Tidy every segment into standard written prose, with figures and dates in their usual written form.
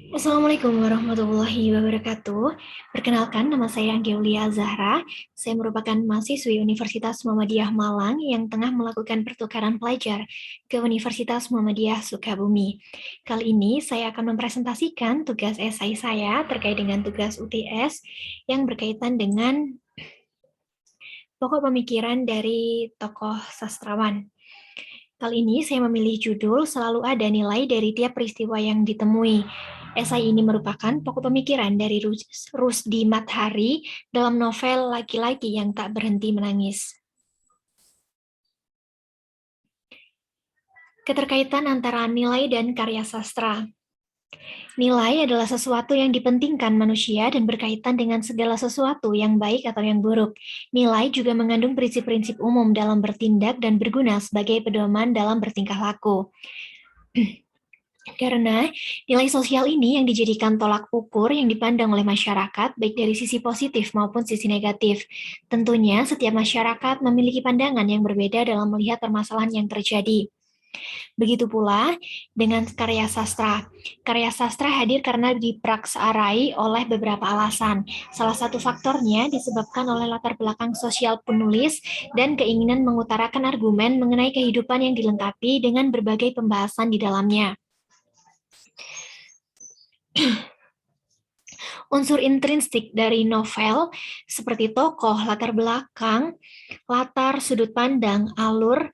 Assalamualaikum warahmatullahi wabarakatuh. Perkenalkan, nama saya Anggelia Zahra. Saya merupakan mahasiswi Universitas Muhammadiyah Malang yang tengah melakukan pertukaran pelajar ke Universitas Muhammadiyah Sukabumi. Kali ini saya akan mempresentasikan tugas esai saya terkait dengan tugas UTS yang berkaitan dengan pokok pemikiran dari tokoh sastrawan. Kali ini saya memilih judul "Selalu Ada Nilai dari Tiap Peristiwa yang Ditemui". Esai ini merupakan pokok pemikiran dari Rusdi Mathari dalam novel Laki-laki yang Tak Berhenti Menangis. Keterkaitan antara nilai dan karya sastra. Nilai adalah sesuatu yang dipentingkan manusia dan berkaitan dengan segala sesuatu yang baik atau yang buruk. Nilai juga mengandung prinsip-prinsip umum dalam bertindak dan berguna sebagai pedoman dalam bertingkah laku. Karena nilai sosial ini yang dijadikan tolak ukur yang dipandang oleh masyarakat, baik dari sisi positif maupun sisi negatif. Tentunya setiap masyarakat memiliki pandangan yang berbeda dalam melihat permasalahan yang terjadi. Begitu pula dengan karya sastra. Karya sastra hadir karena dipraksarai oleh beberapa alasan. Salah satu faktornya disebabkan oleh latar belakang sosial penulis dan keinginan mengutarakan argumen mengenai kehidupan yang dilengkapi dengan berbagai pembahasan di dalamnya. Unsur intrinsik dari novel seperti tokoh, latar belakang, latar, sudut pandang, alur,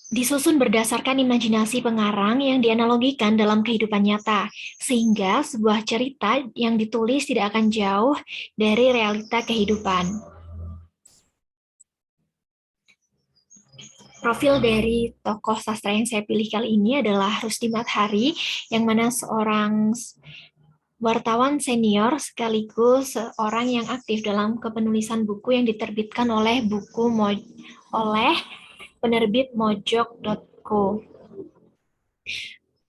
disusun berdasarkan imajinasi pengarang yang dianalogikan dalam kehidupan nyata, sehingga sebuah cerita yang ditulis tidak akan jauh dari realita kehidupan. Profil dari tokoh sastra yang saya pilih kali ini adalah Rusdi Mathari, yang mana seorang wartawan senior sekaligus seorang yang aktif dalam kepenulisan buku yang diterbitkan oleh penerbit mojok.co.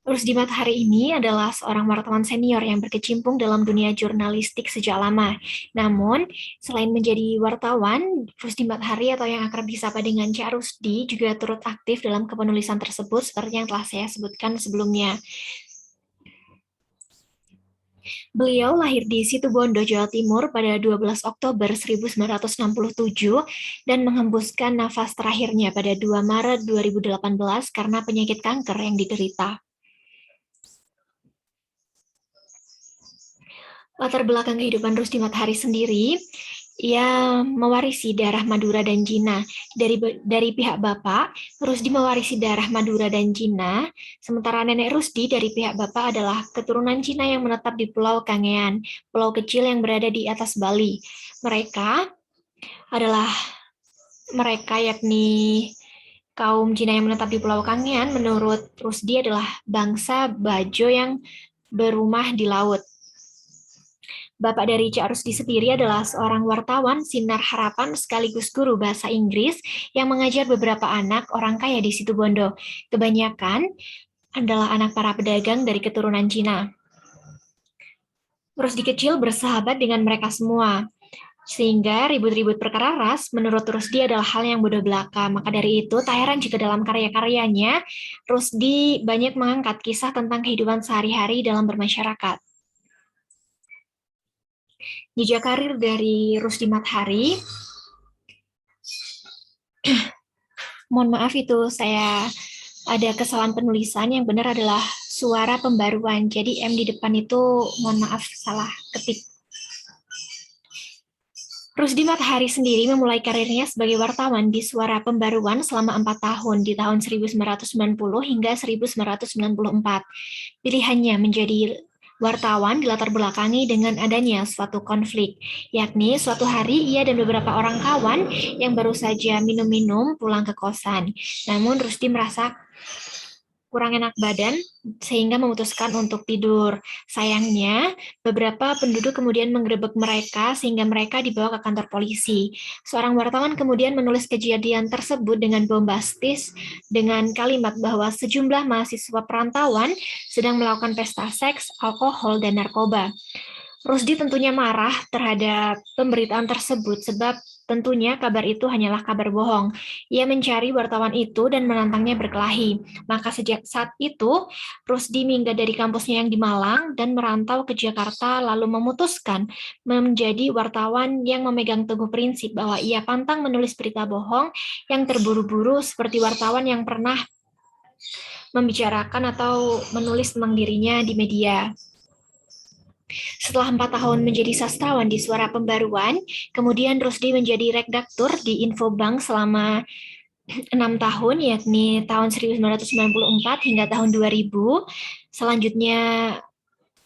Rusdi Mathari ini adalah seorang wartawan senior yang berkecimpung dalam dunia jurnalistik sejak lama. Namun, selain menjadi wartawan, Rusdi Mathari atau yang akrab disapa dengan Cak Rusdi juga turut aktif dalam kepenulisan tersebut seperti yang telah saya sebutkan sebelumnya. Beliau lahir di Situbondo, Jawa Timur pada 12 Oktober 1967 dan menghembuskan nafas terakhirnya pada 2 Maret 2018 karena penyakit kanker yang diderita. Latar belakang kehidupan Rusdi Mathari sendiri, ia mewarisi darah Madura dan Cina. Dari pihak bapak, Rusdi mewarisi darah Madura dan Cina, sementara nenek Rusdi dari pihak bapak adalah keturunan Cina yang menetap di Pulau Kangean, pulau kecil yang berada di atas Bali. Mereka yakni kaum Cina yang menetap di Pulau Kangean, menurut Rusdi adalah bangsa Bajo yang berumah di laut. Bapak dari Cak Rusdi sendiri adalah seorang wartawan Sinar Harapan sekaligus guru bahasa Inggris yang mengajar beberapa anak orang kaya di Situbondo. Kebanyakan adalah anak para pedagang dari keturunan Cina. Rusdi kecil bersahabat dengan mereka semua, sehingga ribut-ribut perkara ras menurut Rusdi adalah hal yang bodoh belaka. Maka dari itu, tak heran jika dalam karya-karyanya, Rusdi banyak mengangkat kisah tentang kehidupan sehari-hari dalam bermasyarakat. Jejak karir dari Rusdi Mathari, mohon maaf itu saya ada kesalahan penulisan, yang benar adalah suara pembaruan. Jadi M di depan itu mohon maaf salah ketik. Rusdi Mathari sendiri memulai karirnya sebagai wartawan di Suara Pembaruan selama 4 tahun, di tahun 1990 hingga 1994. Pilihannya menjadi wartawan dilatar belakangi dengan adanya suatu konflik, yakni suatu hari ia dan beberapa orang kawan yang baru saja minum-minum pulang ke kosan. Namun Rusdi merasa kurang enak badan sehingga memutuskan untuk tidur. Sayangnya, beberapa penduduk kemudian menggerebek mereka sehingga mereka dibawa ke kantor polisi. Seorang wartawan kemudian menulis kejadian tersebut dengan bombastis dengan kalimat bahwa sejumlah mahasiswa perantauan sedang melakukan pesta seks, alkohol, dan narkoba. Rusdi tentunya marah terhadap pemberitaan tersebut sebab Tentunya kabar itu hanyalah kabar bohong. Ia mencari wartawan itu dan menantangnya berkelahi. Maka sejak saat itu, Rusdi minggat dari kampusnya yang di Malang dan merantau ke Jakarta lalu memutuskan menjadi wartawan yang memegang teguh prinsip bahwa ia pantang menulis berita bohong yang terburu-buru seperti wartawan yang pernah membicarakan atau menulis tentang dirinya di media. Setelah 4 tahun menjadi sastrawan di Suara Pembaruan, kemudian Rusdi menjadi redaktur di Infobank selama 6 tahun, yakni tahun 1994 hingga tahun 2000. Selanjutnya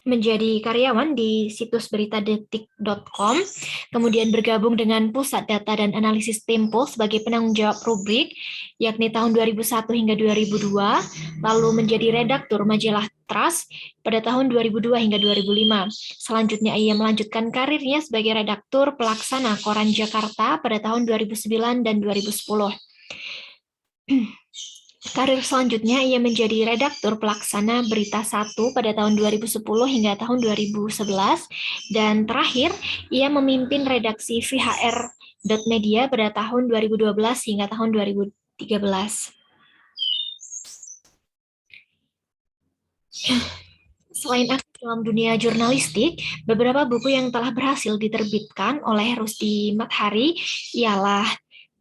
menjadi karyawan di situs berita detik.com, kemudian bergabung dengan Pusat Data dan Analisis Tempo sebagai penanggung jawab rubrik, yakni tahun 2001 hingga 2002, lalu menjadi redaktur majalah Trust pada tahun 2002 hingga 2005. Selanjutnya ia melanjutkan karirnya sebagai redaktur pelaksana Koran Jakarta pada tahun 2009 dan 2010. Karir selanjutnya ia menjadi redaktur pelaksana Berita 1 pada tahun 2010 hingga tahun 2011, dan terakhir ia memimpin redaksi VHR.media pada tahun 2012 hingga tahun 2013. Selain aktif dalam dunia jurnalistik, beberapa buku yang telah berhasil diterbitkan oleh Rusdi Mathari ialah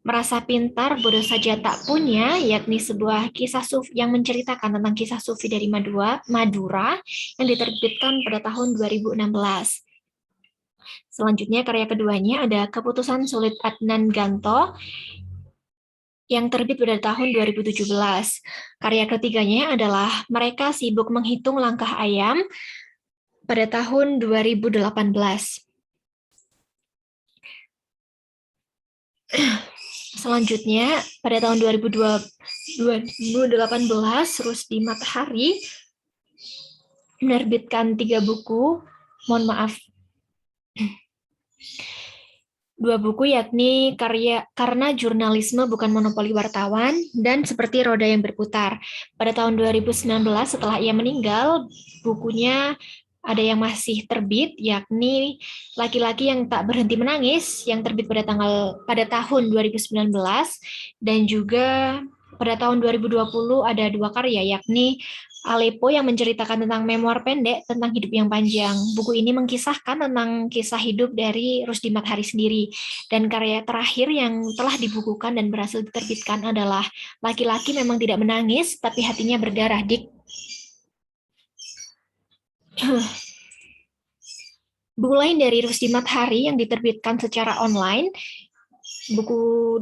Merasa Pintar, Bodoh Saja Tak Punya, yakni sebuah kisah sufi yang menceritakan tentang kisah sufi dari Madura yang diterbitkan pada tahun 2016. Selanjutnya karya keduanya ada Keputusan Sulit Adnan Ganto yang terbit pada tahun 2017. Karya ketiganya adalah Mereka Sibuk Menghitung Langkah Ayam pada tahun 2018. Selanjutnya, pada tahun 2018, Rusdi Mathari menerbitkan 3 buku, dua buku yakni Karena Jurnalisme Bukan Monopoli Wartawan dan Seperti Roda yang Berputar. Pada tahun 2019, setelah ia meninggal, bukunya ada yang masih terbit, yakni Laki-laki yang Tak Berhenti Menangis, yang terbit pada tahun 2019, dan juga pada tahun 2020 ada 2 karya, yakni Aleppo yang menceritakan tentang memoir pendek tentang hidup yang panjang. Buku ini mengkisahkan tentang kisah hidup dari Rusdi Mathari sendiri. Dan karya terakhir yang telah dibukukan dan berhasil diterbitkan adalah Laki-laki Memang Tidak Menangis, Tapi Hatinya Berdarah, Dik. Buku lain dari Rusdi Mathari yang diterbitkan secara online,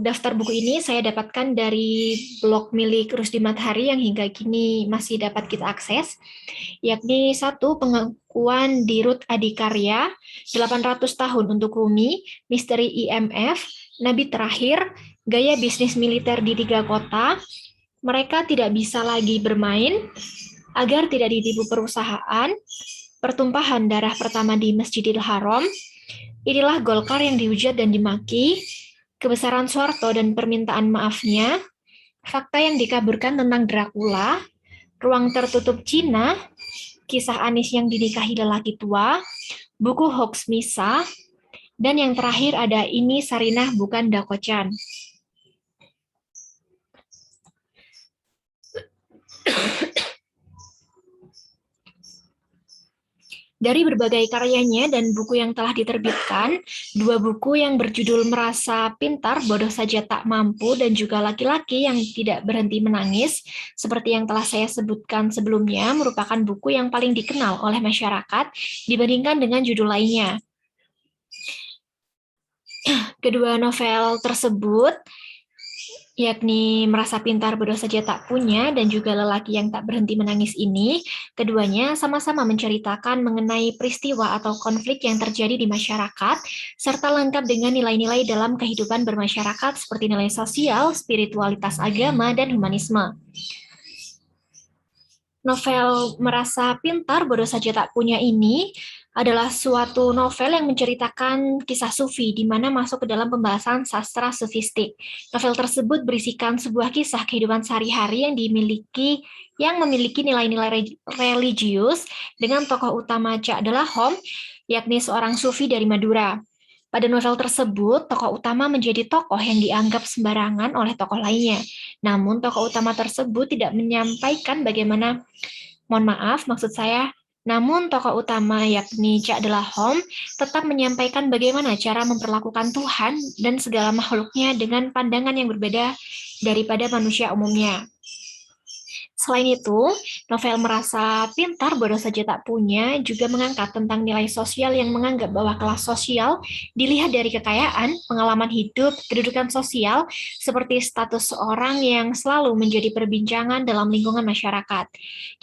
daftar buku ini saya dapatkan dari blog milik Rusdi Mathari yang hingga kini masih dapat kita akses, yakni 1. Pengakuan Dirut Adikarya, 800 Tahun untuk Rumi, Misteri IMF, Nabi Terakhir, Gaya Bisnis Militer di 3 Kota, Mereka Tidak Bisa Lagi Bermain, Agar Tidak Ditipu Perusahaan, Pertumpahan Darah Pertama di Masjidil Haram, Inilah Golkar yang Dihujat dan Dimaki, Kebesaran Soeharto dan Permintaan Maafnya, Fakta yang Dikaburkan tentang Dracula, Ruang Tertutup Cina, Kisah Anis yang Dinikahi Lelaki Tua, Buku Hoax Misa, dan yang terakhir ada Ini Sarinah Bukan Dakocan. Dari berbagai karyanya dan buku yang telah diterbitkan, 2 buku yang berjudul Merasa Pintar, Bodoh Saja Tak Mampu, dan juga Laki-laki yang Tidak Berhenti Menangis, seperti yang telah saya sebutkan sebelumnya, merupakan buku yang paling dikenal oleh masyarakat dibandingkan dengan judul lainnya. Kedua novel tersebut, yakni Merasa Pintar, Bodoh Saja Tak Punya, dan juga Lelaki yang Tak Berhenti Menangis ini, keduanya sama-sama menceritakan mengenai peristiwa atau konflik yang terjadi di masyarakat, serta lengkap dengan nilai-nilai dalam kehidupan bermasyarakat seperti nilai sosial, spiritualitas agama, dan humanisme. Novel Merasa Pintar, Bodoh Saja Tak Punya ini adalah suatu novel yang menceritakan kisah sufi, di mana masuk ke dalam pembahasan sastra sufistik. Novel tersebut berisikan sebuah kisah kehidupan sehari-hari yang memiliki nilai-nilai religius dengan tokoh utama Cak Delahom, yakni seorang sufi dari Madura. Pada novel tersebut, tokoh utama menjadi tokoh yang dianggap sembarangan oleh tokoh lainnya. Namun, tokoh utama tersebut tidak menyampaikan bagaimana, mohon maaf, maksud saya, namun tokoh utama yakni Cak Delahom tetap menyampaikan bagaimana cara memperlakukan Tuhan dan segala makhluknya dengan pandangan yang berbeda daripada manusia umumnya. Selain itu, novel Merasa Pintar Bodoh Saja Tak Punya juga mengangkat tentang nilai sosial yang menganggap bahwa kelas sosial dilihat dari kekayaan, pengalaman hidup, kedudukan sosial, seperti status seorang yang selalu menjadi perbincangan dalam lingkungan masyarakat.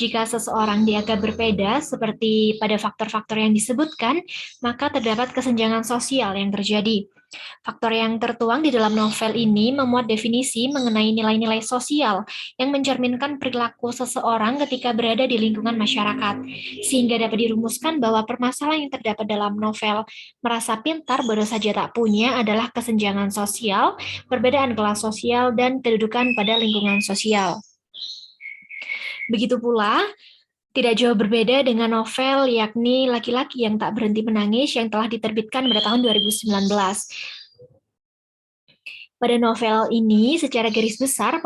Jika seseorang dianggap berbeda, seperti pada faktor-faktor yang disebutkan, maka terdapat kesenjangan sosial yang terjadi. Faktor yang tertuang di dalam novel ini memuat definisi mengenai nilai-nilai sosial yang mencerminkan perilaku seseorang ketika berada di lingkungan masyarakat, sehingga dapat dirumuskan bahwa permasalahan yang terdapat dalam novel Merasa Pintar Bodoh Saja Tak Punya adalah kesenjangan sosial, perbedaan kelas sosial, dan kedudukan pada lingkungan sosial. Begitu pula, tidak jauh berbeda dengan novel yakni Laki-laki yang Tak Berhenti Menangis yang telah diterbitkan pada tahun 2019. Pada novel ini, secara garis besar,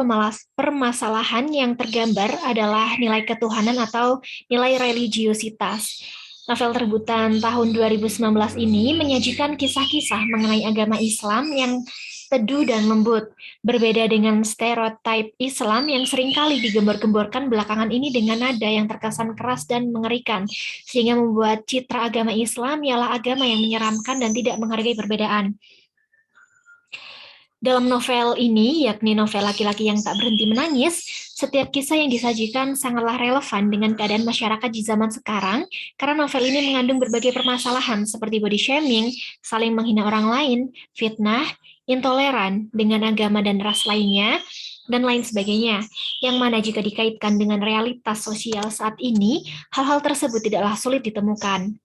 permasalahan yang tergambar adalah nilai ketuhanan atau nilai religiositas. Novel terbitan tahun 2019 ini menyajikan kisah-kisah mengenai agama Islam yang teduh dan lembut, berbeda dengan stereotip Islam yang seringkali digembor-gemborkan belakangan ini dengan nada yang terkesan keras dan mengerikan, sehingga membuat citra agama Islam ialah agama yang menyeramkan dan tidak menghargai perbedaan. Dalam novel ini, yakni novel Laki-laki yang Tak Berhenti Menangis, setiap kisah yang disajikan sangatlah relevan dengan keadaan masyarakat di zaman sekarang, karena novel ini mengandung berbagai permasalahan seperti body shaming, saling menghina orang lain, fitnah, intoleran dengan agama dan ras lainnya, dan lain sebagainya. Yang mana jika dikaitkan dengan realitas sosial saat ini, hal-hal tersebut tidaklah sulit ditemukan.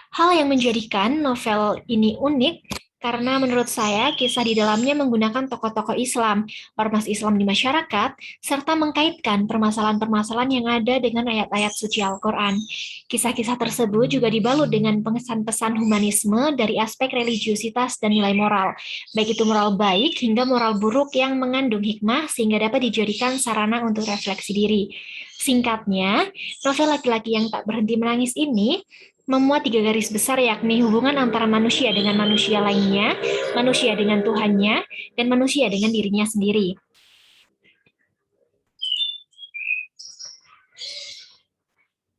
Hal yang menjadikan novel ini unik karena menurut saya kisah di dalamnya menggunakan tokoh-tokoh Islam, ormas Islam di masyarakat, serta mengkaitkan permasalahan-permasalahan yang ada dengan ayat-ayat suci Al-Quran. Kisah-kisah tersebut juga dibalut dengan pesan-pesan humanisme dari aspek religiusitas dan nilai moral, baik itu moral baik hingga moral buruk yang mengandung hikmah sehingga dapat dijadikan sarana untuk refleksi diri. Singkatnya, novel Laki-laki yang Tak Berhenti Menangis ini memuat 3 garis besar yakni hubungan antara manusia dengan manusia lainnya, manusia dengan Tuhannya, dan manusia dengan dirinya sendiri.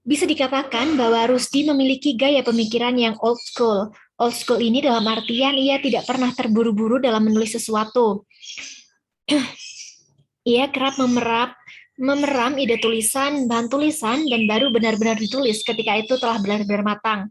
Bisa dikatakan bahwa Rusdi memiliki gaya pemikiran yang old school. Old school ini dalam artian ia tidak pernah terburu-buru dalam menulis sesuatu. Ia kerap memeram ide tulisan, bahan tulisan, dan baru benar-benar ditulis ketika itu telah benar-benar matang.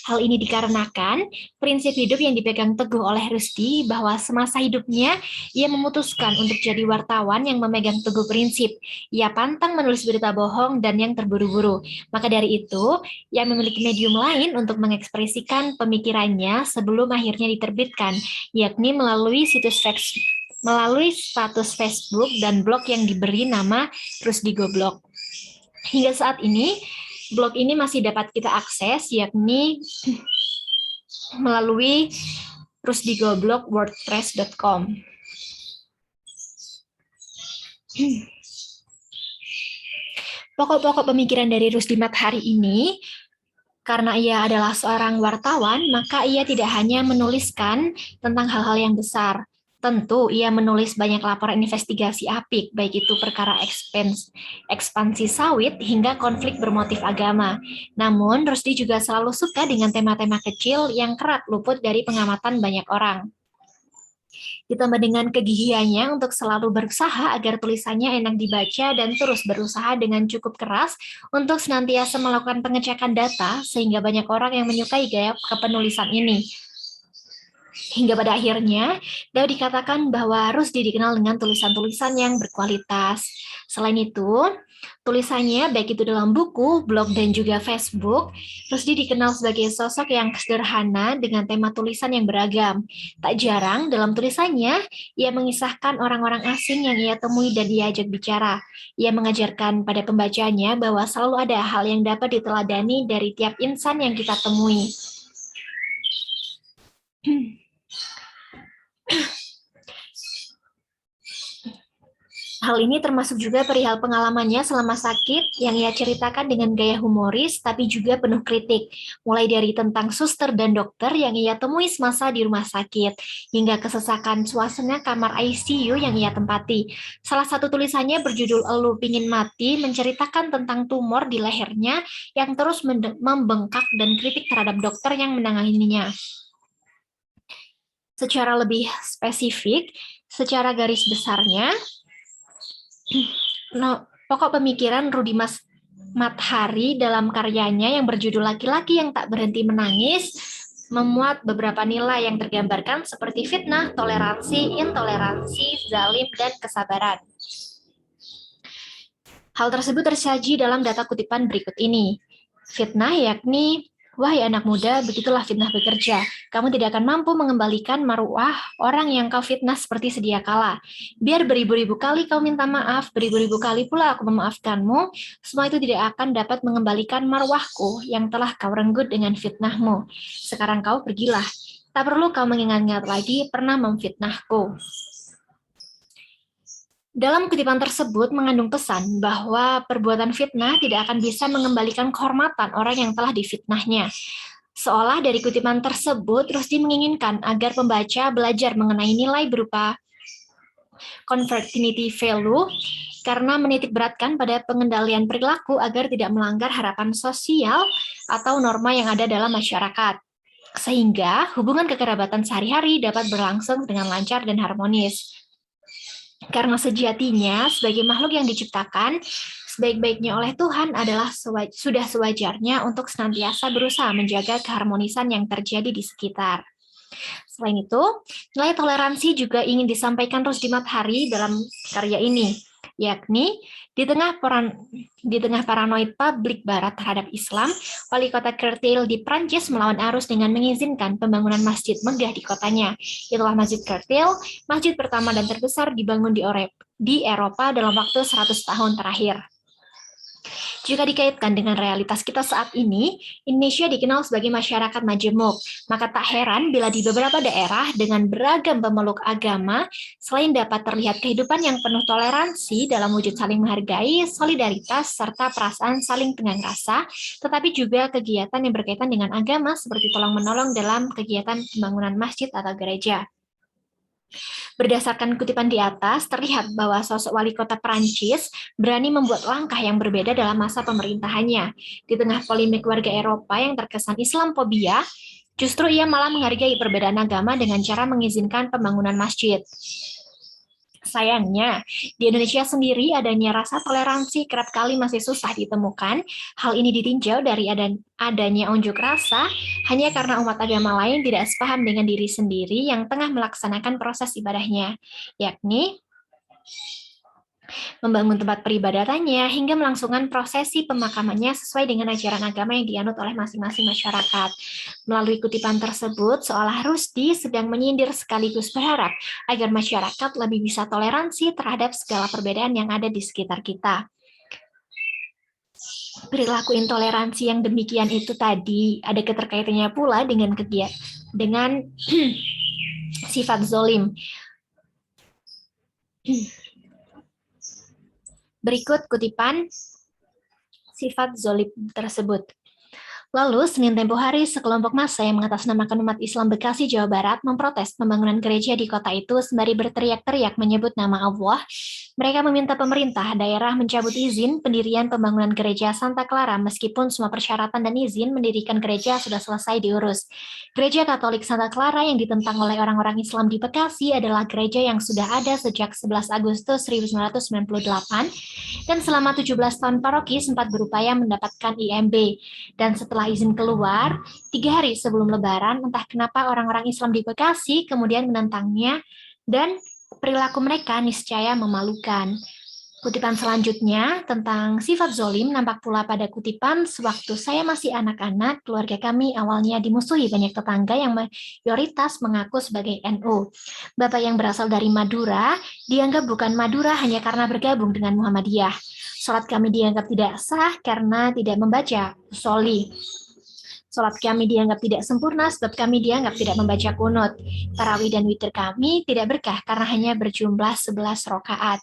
Hal ini dikarenakan prinsip hidup yang dipegang teguh oleh Rusdi bahwa semasa hidupnya ia memutuskan untuk jadi wartawan yang memegang teguh prinsip. Ia pantang menulis berita bohong dan yang terburu-buru. Maka dari itu, ia memiliki medium lain untuk mengekspresikan pemikirannya sebelum akhirnya diterbitkan, yakni melalui status Facebook dan blog yang diberi nama Rusdi Goblog. Hingga saat ini, blog ini masih dapat kita akses, yakni melalui rusdigoblog.wordpress.com. Pokok-pokok pemikiran dari Rusdi Mathari ini, karena ia adalah seorang wartawan, maka ia tidak hanya menuliskan tentang hal-hal yang besar. Tentu, ia menulis banyak laporan investigasi apik, baik itu perkara ekspansi sawit hingga konflik bermotif agama. Namun, Rusdi juga selalu suka dengan tema-tema kecil yang kerap luput dari pengamatan banyak orang. Ditambah dengan kegigihannya untuk selalu berusaha agar tulisannya enak dibaca dan terus berusaha dengan cukup keras untuk senantiasa melakukan pengecekan data sehingga banyak orang yang menyukai gaya kepenulisan ini. Hingga pada akhirnya, dapat dikatakan bahwa Rusdi dikenal dengan tulisan-tulisan yang berkualitas. Selain itu, tulisannya baik itu dalam buku, blog, dan juga Facebook, Rusdi dikenal sebagai sosok yang sederhana dengan tema tulisan yang beragam. Tak jarang dalam tulisannya, ia mengisahkan orang-orang asing yang ia temui dan ia ajak bicara. Ia mengajarkan pada pembacanya bahwa selalu ada hal yang dapat diteladani dari tiap insan yang kita temui. Hal ini termasuk juga perihal pengalamannya selama sakit yang ia ceritakan dengan gaya humoris tapi juga penuh kritik, mulai dari tentang suster dan dokter yang ia temui semasa di rumah sakit, hingga kesesakan suasana kamar ICU yang ia tempati. Salah satu tulisannya berjudul "Elu Pingin Mati" menceritakan tentang tumor di lehernya yang terus membengkak dan kritik terhadap dokter yang menanganinya. Secara lebih spesifik, secara garis besarnya, pokok pemikiran Rudi Mathari dalam karyanya yang berjudul Laki-laki yang Tak Berhenti Menangis memuat beberapa nilai yang tergambarkan seperti fitnah, toleransi, intoleransi, zalim, dan kesabaran. Hal tersebut tersaji dalam data kutipan berikut ini. Fitnah yakni, wahai anak muda, begitulah fitnah bekerja. Kamu tidak akan mampu mengembalikan marwah orang yang kau fitnah seperti sedia kala. Biar beribu-ribu kali kau minta maaf, beribu-ribu kali pula aku memaafkanmu, semua itu tidak akan dapat mengembalikan marwahku yang telah kau renggut dengan fitnahmu. Sekarang kau pergilah. Tak perlu kau mengingat-ingat lagi pernah memfitnahku. Dalam kutipan tersebut mengandung pesan bahwa perbuatan fitnah tidak akan bisa mengembalikan kehormatan orang yang telah difitnahnya. Seolah dari kutipan tersebut, Rusdi menginginkan agar pembaca belajar mengenai nilai berupa convertinity value karena menitik beratkan pada pengendalian perilaku agar tidak melanggar harapan sosial atau norma yang ada dalam masyarakat. Sehingga hubungan kekerabatan sehari-hari dapat berlangsung dengan lancar dan harmonis. Karena sejatinya, sebagai makhluk yang diciptakan, sebaik-baiknya oleh Tuhan adalah sudah sewajarnya untuk senantiasa berusaha menjaga keharmonisan yang terjadi di sekitar. Selain itu, nilai toleransi juga ingin disampaikan Rusdi Mathari dalam karya ini, yakni di tengah paranoid publik barat terhadap Islam, wali kota Kertil di Prancis melawan arus dengan mengizinkan pembangunan masjid megah di kotanya. Itulah Masjid Kertil, masjid pertama dan terbesar dibangun di Eropa dalam waktu 100 tahun terakhir. Jika dikaitkan dengan realitas kita saat ini, Indonesia dikenal sebagai masyarakat majemuk. Maka tak heran bila di beberapa daerah dengan beragam pemeluk agama, selain dapat terlihat kehidupan yang penuh toleransi dalam wujud saling menghargai, solidaritas, serta perasaan saling tenggang rasa, tetapi juga kegiatan yang berkaitan dengan agama seperti tolong-menolong dalam kegiatan pembangunan masjid atau gereja. Berdasarkan kutipan di atas, terlihat bahwa sosok wali kota Prancis berani membuat langkah yang berbeda dalam masa pemerintahannya. Di tengah polemik warga Eropa yang terkesan Islamophobia, justru ia malah menghargai perbedaan agama dengan cara mengizinkan pembangunan masjid. Sayangnya, di Indonesia sendiri adanya rasa toleransi kerap kali masih susah ditemukan. Hal ini ditinjau dari adanya unjuk rasa hanya karena umat agama lain tidak sepaham dengan diri sendiri yang tengah melaksanakan proses ibadahnya, yakni membangun tempat peribadatannya hingga melangsungkan prosesi pemakamannya sesuai dengan ajaran agama yang dianut oleh masing-masing masyarakat. Melalui kutipan tersebut, seolah Rusdi sedang menyindir sekaligus berharap agar masyarakat lebih bisa toleransi terhadap segala perbedaan yang ada di sekitar kita. Perilaku intoleransi yang demikian itu tadi ada keterkaitannya pula dengan sifat zolim. Berikut kutipan sifat zolim tersebut. Lalu, Senin tempo hari, sekelompok massa yang mengatasnamakan umat Islam Bekasi, Jawa Barat, memprotes pembangunan gereja di kota itu sembari berteriak-teriak menyebut nama Allah. Mereka meminta pemerintah daerah mencabut izin pendirian pembangunan gereja Santa Clara meskipun semua persyaratan dan izin mendirikan gereja sudah selesai diurus. Gereja Katolik Santa Clara yang ditentang oleh orang-orang Islam di Bekasi adalah gereja yang sudah ada sejak 11 Agustus 1998 dan selama 17 tahun paroki sempat berupaya mendapatkan IMB. Dan setelah izin keluar, 3 hari sebelum Lebaran, entah kenapa orang-orang Islam di Bekasi kemudian menentangnya dan perilaku mereka niscaya memalukan. Kutipan selanjutnya tentang sifat zolim nampak pula pada kutipan sewaktu saya masih anak-anak, keluarga kami awalnya dimusuhi banyak tetangga yang mayoritas mengaku sebagai NU. Bapak yang berasal dari Madura dianggap bukan Madura hanya karena bergabung dengan Muhammadiyah. Salat kami dianggap tidak sah karena tidak membaca soli. Sholat kami dianggap tidak sempurna sebab kami dianggap tidak membaca kunut. Tarawih dan witir kami tidak berkah karena hanya berjumlah 11 rakaat.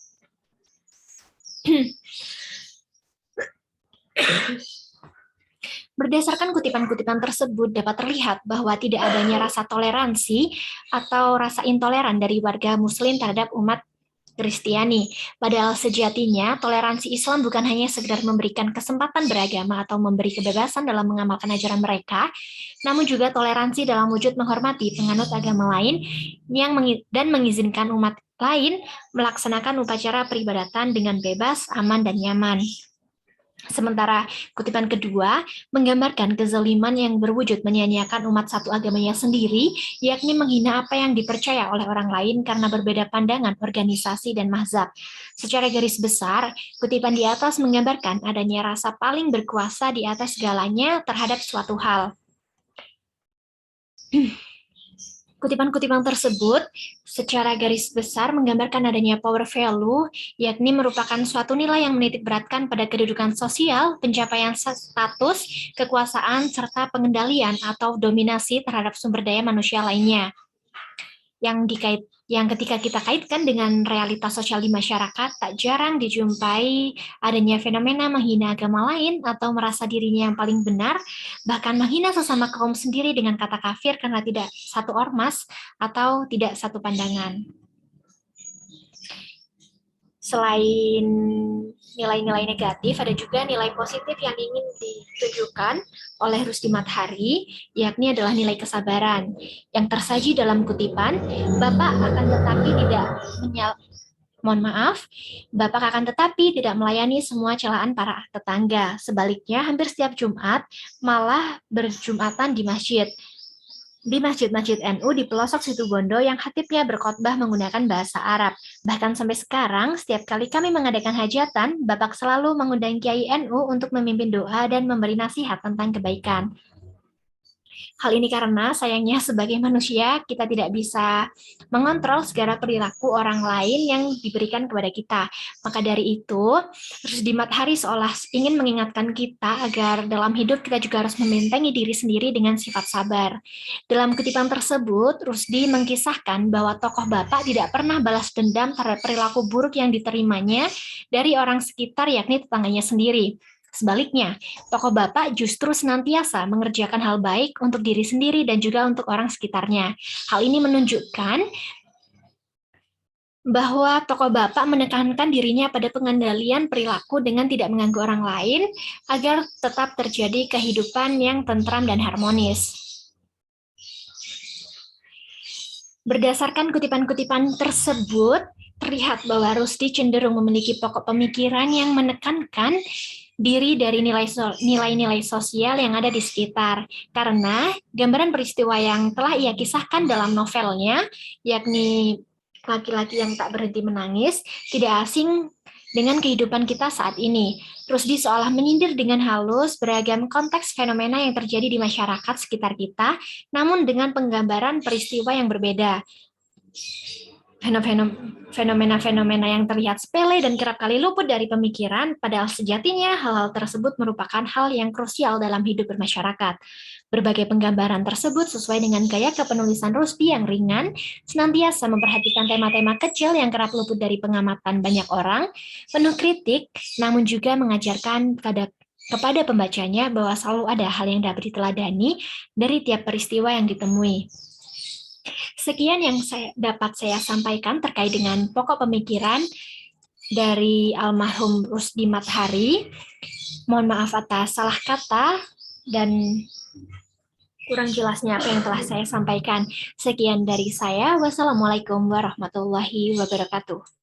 Berdasarkan kutipan-kutipan tersebut dapat terlihat bahwa tidak adanya rasa toleransi atau rasa intoleran dari warga Muslim terhadap umat Kristiani. Padahal sejatinya toleransi Islam bukan hanya sekedar memberikan kesempatan beragama atau memberi kebebasan dalam mengamalkan ajaran mereka, namun juga toleransi dalam wujud menghormati penganut agama lain dan mengizinkan umat lain melaksanakan upacara peribadatan dengan bebas, aman, dan nyaman. Sementara kutipan kedua menggambarkan kezaliman yang berwujud menyia-nyiakan umat satu agamanya sendiri, yakni menghina apa yang dipercaya oleh orang lain karena berbeda pandangan, organisasi, dan mazhab. Secara garis besar, kutipan di atas menggambarkan adanya rasa paling berkuasa di atas segalanya terhadap suatu hal. Kutipan-kutipan tersebut secara garis besar menggambarkan adanya power value, yakni merupakan suatu nilai yang menitik beratkan pada kedudukan sosial, pencapaian status, kekuasaan, serta pengendalian atau dominasi terhadap sumber daya manusia lainnya. Yang ketika kita kaitkan dengan realitas sosial di masyarakat, tak jarang dijumpai adanya fenomena menghina agama lain atau merasa dirinya yang paling benar, bahkan menghina sesama kaum sendiri dengan kata kafir karena tidak satu ormas atau tidak satu pandangan. Selain nilai-nilai negatif, ada juga nilai positif yang ingin ditunjukkan oleh Rusdi Mathari, yakni adalah nilai kesabaran. Yang tersaji dalam kutipan, Bapak akan tetapi tidak Bapak akan tetapi tidak melayani semua celaan para tetangga. Sebaliknya, hampir setiap Jumat malah berjumatan di masjid. Di masjid-masjid NU di pelosok Situbondo yang khatibnya berkhotbah menggunakan bahasa Arab. Bahkan sampai sekarang, setiap kali kami mengadakan hajatan, Bapak selalu mengundang Kiai NU untuk memimpin doa dan memberi nasihat tentang kebaikan. Hal ini karena sayangnya sebagai manusia kita tidak bisa mengontrol segala perilaku orang lain yang diberikan kepada kita. Maka dari itu, Rusdi Mathari seolah ingin mengingatkan kita agar dalam hidup kita juga harus membentengi diri sendiri dengan sifat sabar. Dalam kutipan tersebut, Rusdi mengkisahkan bahwa tokoh Bapak tidak pernah balas dendam terhadap perilaku buruk yang diterimanya dari orang sekitar yakni tetangganya sendiri. Sebaliknya, tokoh Bapak justru senantiasa mengerjakan hal baik untuk diri sendiri dan juga untuk orang sekitarnya. Hal ini menunjukkan bahwa tokoh Bapak menekankan dirinya pada pengendalian perilaku dengan tidak mengganggu orang lain agar tetap terjadi kehidupan yang tentram dan harmonis. Berdasarkan kutipan-kutipan tersebut, terlihat bahwa Rusdi cenderung memiliki pokok pemikiran yang menekankan diri dari nilai-nilai sosial yang ada di sekitar. Karena gambaran peristiwa yang telah ia kisahkan dalam novelnya, yakni laki-laki yang tak berhenti menangis, tidak asing dengan kehidupan kita saat ini. Rusdi seolah menyindir dengan halus beragam konteks fenomena yang terjadi di masyarakat sekitar kita, namun dengan penggambaran peristiwa yang berbeda. Fenomena-fenomena yang terlihat sepele dan kerap kali luput dari pemikiran, padahal sejatinya hal-hal tersebut merupakan hal yang krusial dalam hidup bermasyarakat. Berbagai penggambaran tersebut sesuai dengan gaya kepenulisan Rusdi yang ringan, senantiasa memperhatikan tema-tema kecil yang kerap luput dari pengamatan banyak orang, penuh kritik, namun juga mengajarkan kepada pembacanya bahwa selalu ada hal yang dapat diteladani dari tiap peristiwa yang ditemui. Sekian yang dapat saya sampaikan terkait dengan pokok pemikiran dari almarhum Rusdi Mathari. Mohon maaf atas salah kata dan kurang jelasnya apa yang telah saya sampaikan. Sekian dari saya. Wassalamualaikum warahmatullahi wabarakatuh.